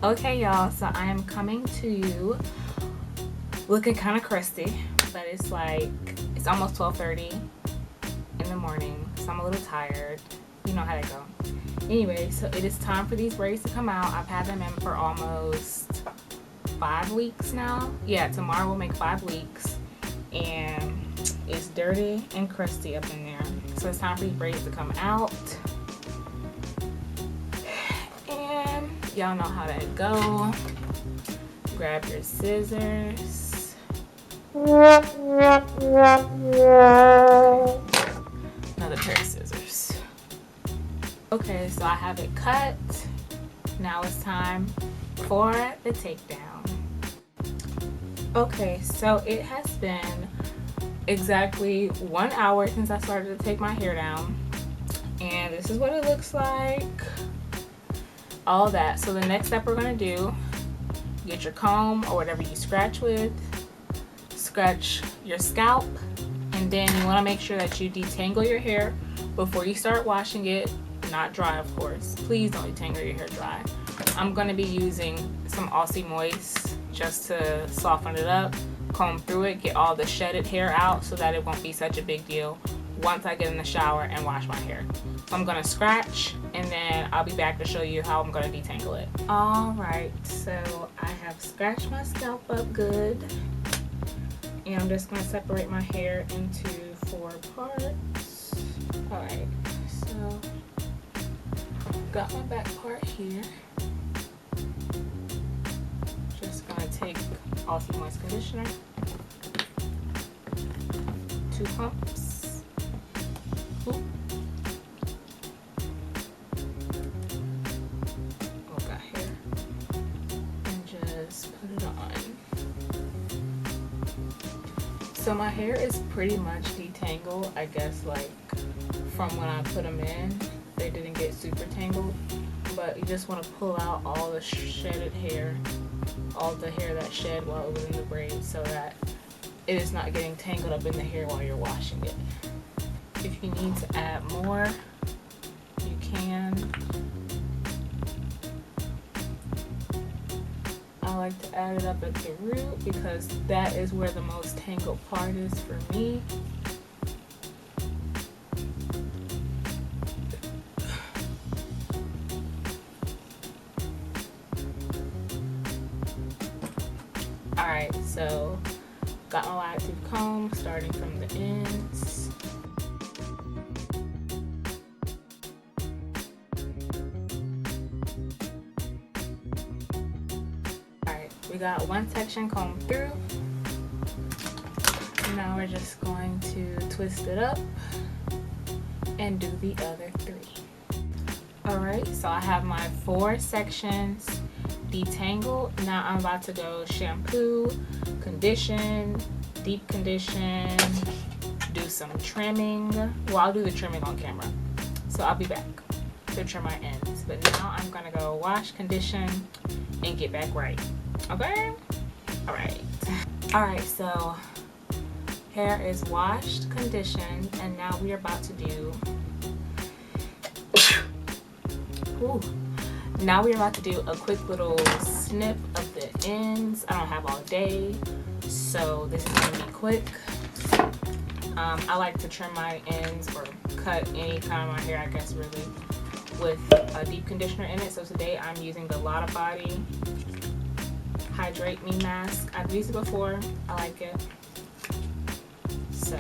Okay, y'all, so I am coming to you looking kind of crusty, but it's like, it's almost 12:30 in the morning, so I'm a little tired. You know how that go. Anyway, so it is time for these braids to come out. I've had them in for almost 5 weeks now. Yeah, tomorrow will make 5 weeks, and it's dirty and crusty up in there. So it's time for these braids to come out. And y'all know how that go. Grab your scissors. Another pair of scissors. Okay, so I have it cut. Now it's time for the takedown. Okay, so it has been exactly 1 hour since I started to take my hair down, and this is what it looks like. All that. So the next step we're going to do, get your comb or whatever you scratch with, scratch your scalp, and then you want to make sure that you detangle your hair before you start washing it. Not dry, of course. Please don't detangle your hair dry. I'm going to be using some Aussie Moist just to soften it up, comb through it, get all the shedded hair out so that it won't be such a big deal once I get in the shower and wash my hair. So I'm going to scratch, and then I'll be back to show you how I'm going to detangle it. Alright, so I have scratched my scalp up good, and I'm just going to separate my hair into 4 parts. Alright, so got my back part here. Just going to take Aussie Moist conditioner, 2 pumps. So my hair is pretty much detangled. I guess like from when I put them in, they didn't get super tangled, but you just want to pull out all the shedded hair, all the hair that shed while it was in the braid, so that it is not getting tangled up in the hair while you're washing it. If you need to add more, you can. I like to add it up at the root because that is where the most tangled part is for me. Alright, so got my wide tooth comb starting from the ends. We got one section combed through. Now we're just going to twist it up and do the other 3. Alright, so I have my 4 sections detangled. Now I'm about to go shampoo, condition, deep condition, do some trimming. Well, I'll do the trimming on camera. So I'll be back to trim my ends. But now I'm gonna go wash, condition, and get back right. Okay? Alright, so hair is washed, conditioned, and now we are about to do a quick little snip of the ends. I don't have all day, so this is gonna be quick. I like to trim my ends or cut any kind of my hair, I guess, really, with a deep conditioner in it. So today I'm using the Lotta Body Hydrate Me Mask. I've used it before. I like it. So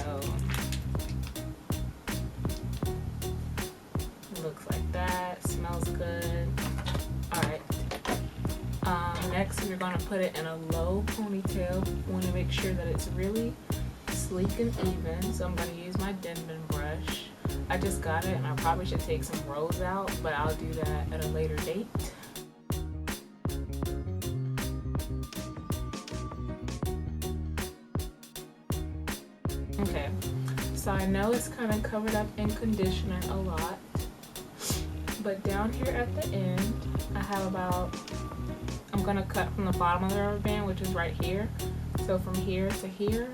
it looks like that. Smells good. Alright. Next we're going to put it in a low ponytail. We want to make sure that it's really sleek and even. So I'm going to use my Denman brush. I just got it and I probably should take some rows out, but I'll do that at a later date. Okay, so I know it's kind of covered up in conditioner a lot, but down here at the end, I have about, I'm gonna cut from the bottom of the rubber band, which is right here. So from here to here,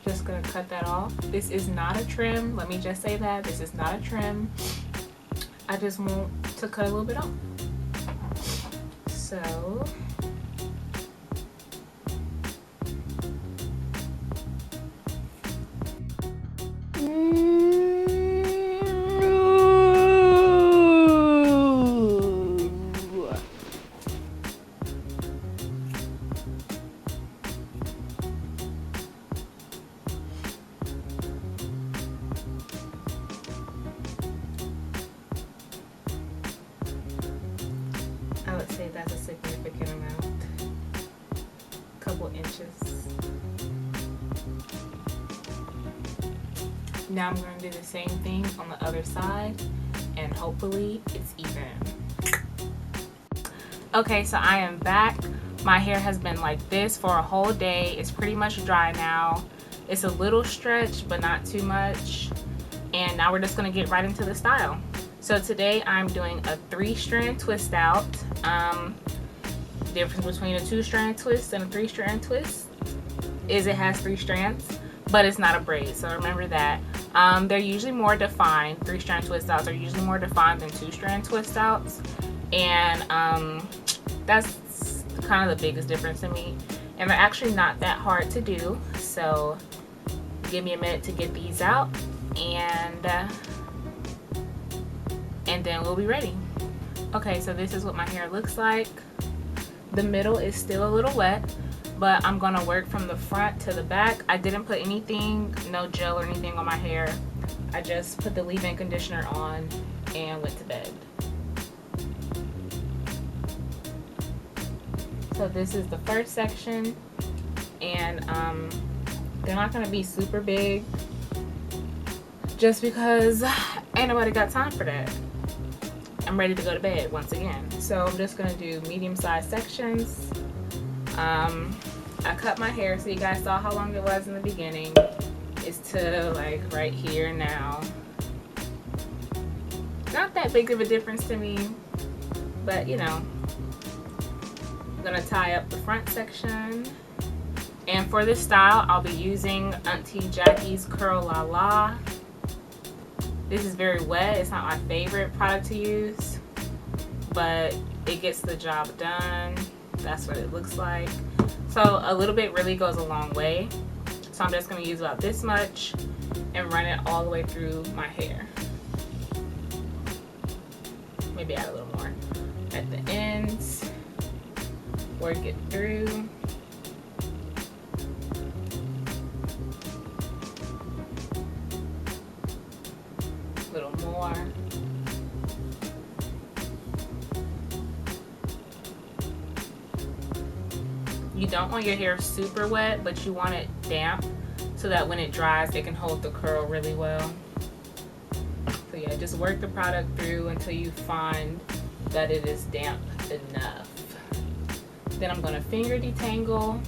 just gonna cut that off. This is not a trim. Let me just say that this is not a trim. I just want to cut a little bit off. So So I would say that's a significant amount, a couple inches. Now I'm going to do the same thing on the other side, and hopefully it's even. Okay, so I am back. My hair has been like this for a whole day. It's pretty much dry now. It's a little stretched, but not too much. And now we're just gonna get right into the style. So today I'm doing a 3-strand twist out. Difference between a 2-strand twist and a 3-strand twist is it has 3 strands, but it's not a braid, so remember that. They're usually more defined. 3-strand twist outs are usually more defined than 2-strand twist outs, and that's kind of the biggest difference to me. And they're actually not that hard to do, so give me a minute to get these out, and then we'll be ready. Okay, so this is what my hair looks like. The middle is still a little wet, but I'm gonna work from the front to the back. I didn't put anything, no gel or anything on my hair. I just put the leave-in conditioner on and went to bed. So this is the first section, and they're not gonna be super big just because ain't nobody got time for that. I'm ready to go to bed once again. So I'm just gonna do medium-sized sections. I cut my hair so you guys saw how long it was in the beginning. It's to like right here now. Not that big of a difference to me, but you know. I'm gonna tie up the front section. And for this style, I'll be using Auntie Jackie's Curl La La. This is very wet. It's not my favorite product to use, but it gets the job done. That's what it looks like. So a little bit really goes a long way. So I'm just gonna use about this much and run it all the way through my hair. Maybe add a little more at the ends. Work it through. A little more. You don't want your hair super wet, but you want it damp so that when it dries, it can hold the curl really well. So yeah, just work the product through until you find that it is damp enough. Then I'm gonna finger detangle.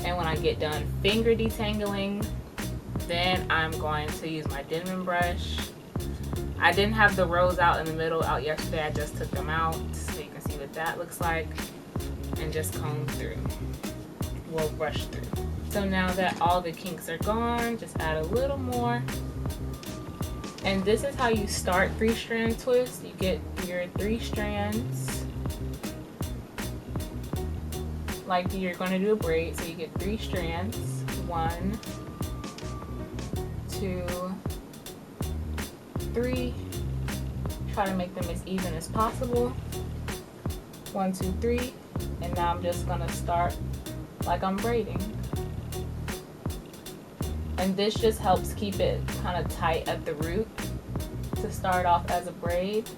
And when I get done finger detangling, then I'm going to use my denim brush. I didn't have the rows out in the middle out yesterday. I just took them out so you can see what that looks like, and just comb through. We'll brush through. So now that all the kinks are gone, just add a little more. And this is how you start 3-strand twists. You get your 3 strands like you're going to do a braid. So you get 3 strands. 1, 2, 3. Try to make them as even as possible. 1, 2, 3. And now I'm just going to start like I'm braiding. And this just helps keep it kind of tight at the root to start off as a braid.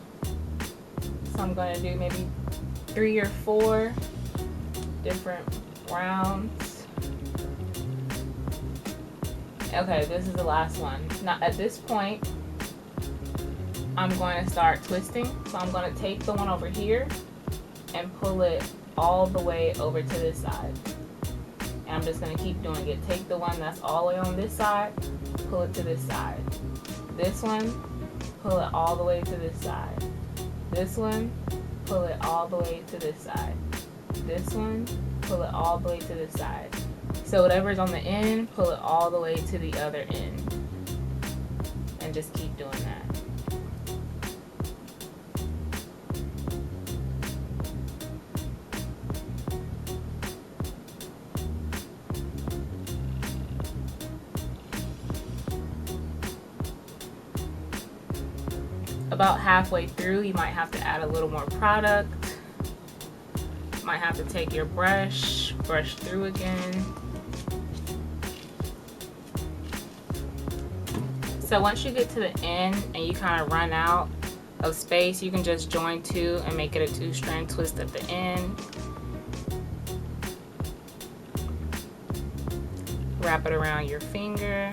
So I'm going to do maybe 3 or 4 different rounds. Okay, this is the last one. Now at this point, I'm going to start twisting. So I'm going to take the one over here and pull it all the way over to this side. And I'm just going to keep doing it. Take the one that's all the way on this side, pull it to this side. This one, pull it all the way to this side. This one, pull it all the way to this side. This one, pull it all the way to this side. So whatever's on the end, pull it all the way to the other end. And just keep doing that. about halfway through, you might have to add a little more product. Might have to take your brush through again. So once you get to the end and you kind of run out of space, you can just join two and make it a 2-strand twist at the end. Wrap it around your finger.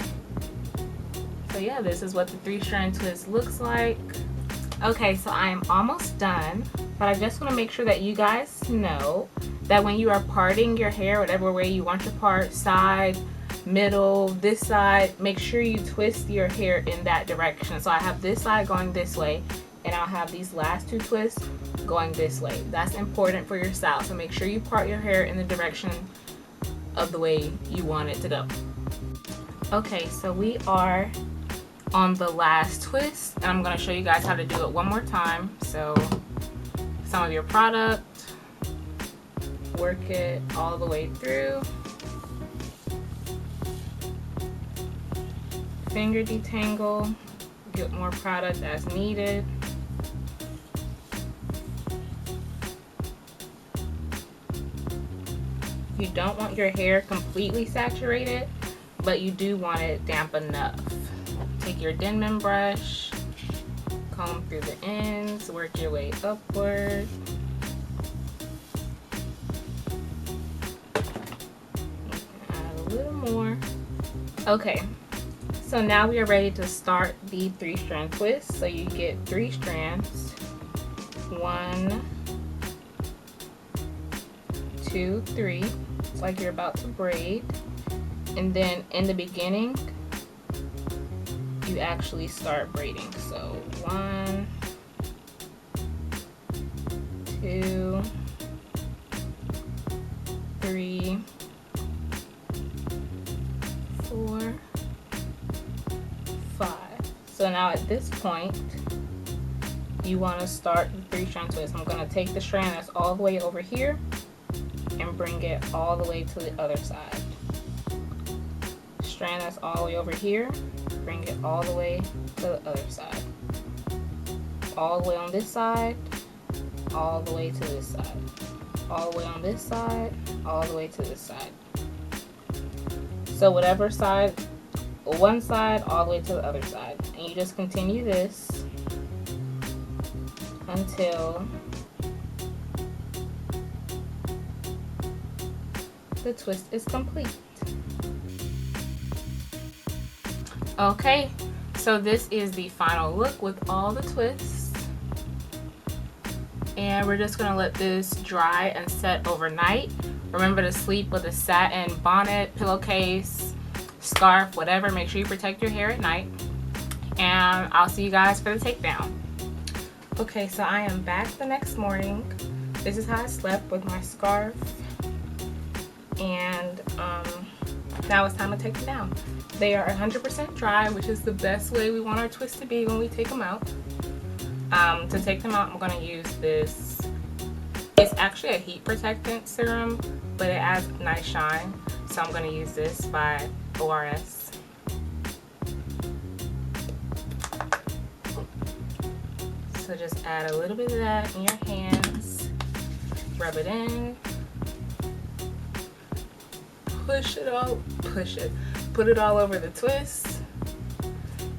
So yeah, this is what the 3-strand twist looks like. Okay, so I am almost done, but I just want to make sure that you guys know that when you are parting your hair, whatever way you want your part, side, middle, this side, make sure you twist your hair in that direction. So I have this side going this way, and I'll have these last 2 twists going this way. That's important for your style, so make sure you part your hair in the direction of the way you want it to go. Okay, so we are on the last twist, and I'm going to show you guys how to do it one more time. So some of your product, work it all the way through, finger detangle, get more product as needed. You don't want your hair completely saturated, but you do want it damp enough. Take your Denman brush, comb through the ends, work your way upward. Add a little more. Okay, so now we are ready to start the 3-strand twist. So you get 3 strands, 1, 2, 3. It's like you're about to braid, and then in the beginning you actually start braiding. So 1, 2, 3, 4, 5. So now at this point you want to start the 3-strand twist. I'm going to take the strand that's all the way over here and bring it all the way to the other side. Strand that's all the way over here, bring it all the way to the other side. All the way on this side, all the way to this side. All the way on this side, all the way to this side. So whatever side, one side all the way to the other side. And you just continue this until the twist is complete. Okay, so this is the final look with all the twists, and we're just gonna let this dry and set overnight. Remember to sleep with a satin bonnet, pillowcase, scarf, whatever. Make sure you protect your hair at night, and I'll see you guys for the takedown. Okay, so I am back the next morning. This is how I slept with my scarf, and now it's time to take them down. They are 100% dry, which is the best way we want our twists to be when we take them out. To take them out, I'm going to use this. It's actually a heat protectant serum, but it adds nice shine. So I'm going to use this by ORS. So just add a little bit of that in your hands. Rub it in. Put it all over the twist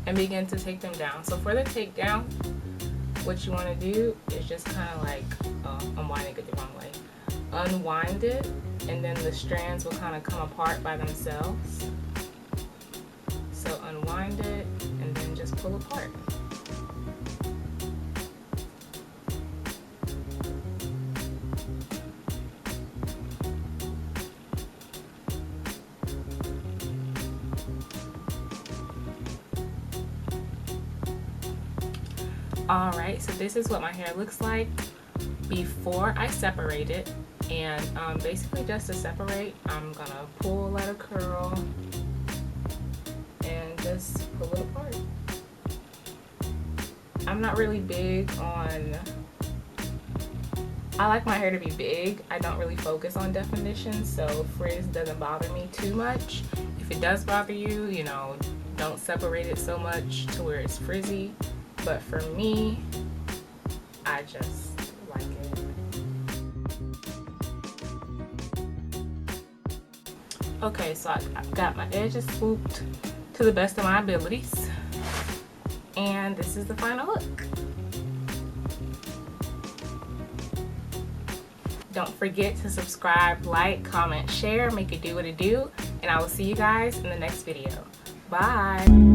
and begin to take them down. So for the takedown, what you want to do is just kind of like, I'm winding it the wrong way. Unwind it, and then the strands will kind of come apart by themselves. So unwind it and then just pull apart. Alright, so this is what my hair looks like before I separate it. And basically just to separate, I'm gonna pull, let it curl, and just pull it apart. I'm not really big on, I like my hair to be big. I don't really focus on definition, so frizz doesn't bother me too much. If it does bother you, you know, don't separate it so much to where it's frizzy. but for me, I just like it. Okay, so I got my edges swooped to the best of my abilities, and this is the final look. Don't forget to subscribe, like, comment, share, make it do what it do, and I will see you guys in the next video. Bye.